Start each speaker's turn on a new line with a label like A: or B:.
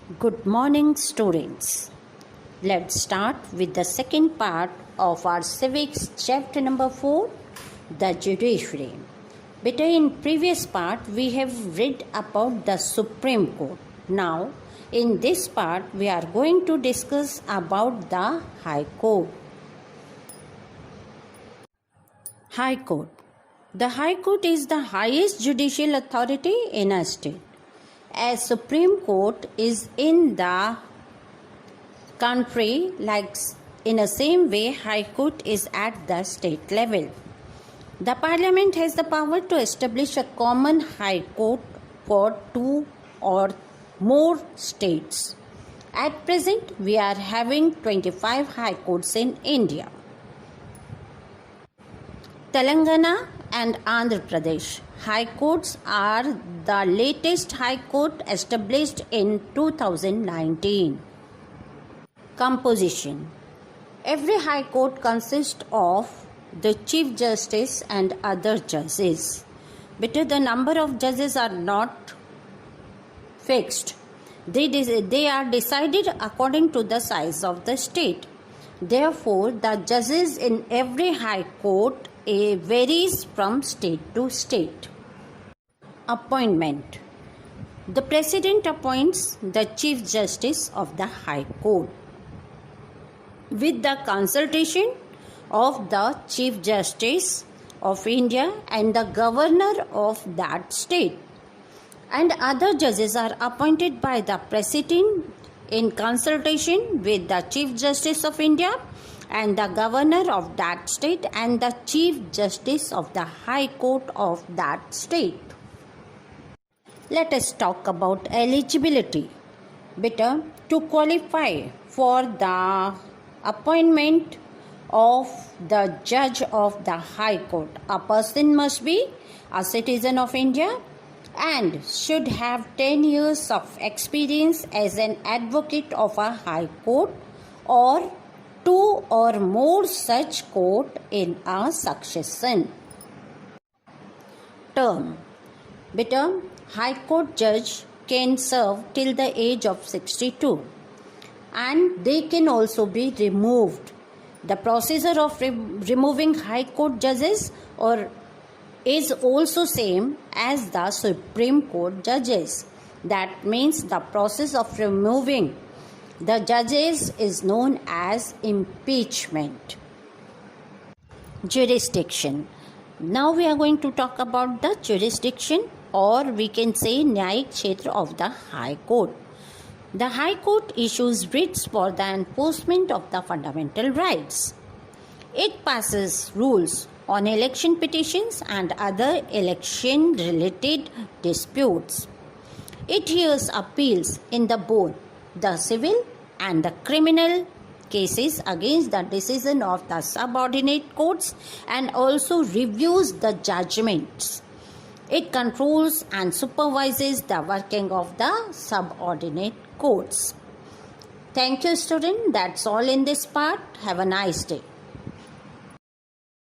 A: Good morning, students. Let's start with the second part of our civics chapter number 4, the judiciary. Beta, in previous part we have read about the Supreme Court. Now, in this part we are going to discuss about the High Court. High Court. The High Court is the highest judicial authority in a state. As Supreme Court is in the country, like in the same way High Court is at the state level. The Parliament has the power to establish a common High Court for 2 or more states. At present, we are having 25 High Courts in India. Telangana and Andhra Pradesh High Courts are the latest High Court established in 2019. Composition. Every High Court consists of the Chief Justice and other judges. But the number of judges are not fixed. They are decided according to the size of the state. Therefore, the judges in every High Court varies from state to state. Appointment. The President appoints the Chief Justice of the High Court with the consultation of the Chief Justice of India and the Governor of that state. And other judges are appointed by the President in consultation with the Chief Justice of India and the Governor of that state and the Chief Justice of the High Court of that state. Let us talk about eligibility. Better, to qualify for the appointment of the judge of the High Court, a person must be a citizen of India and should have 10 years of experience as an advocate of a High Court or 2 or more such court in a succession. Term. Better, High Court judge can serve till the age of 62 and they can also be removed. The procedure of removing High Court judges is also same as the Supreme Court judges. That means the process of removing the judges is known as impeachment. Jurisdiction. Now we are going to talk about the jurisdiction, or we can say Nyayik Kshetra of the High Court. The High Court issues writs for the enforcement of the fundamental rights. It passes rules on election petitions and other election-related disputes. It hears appeals in both the civil and the criminal cases against the decision of the subordinate courts and also reviews the judgments. It controls and supervises the working of the subordinate courts. Thank you, student. That's all in this part. Have a nice day.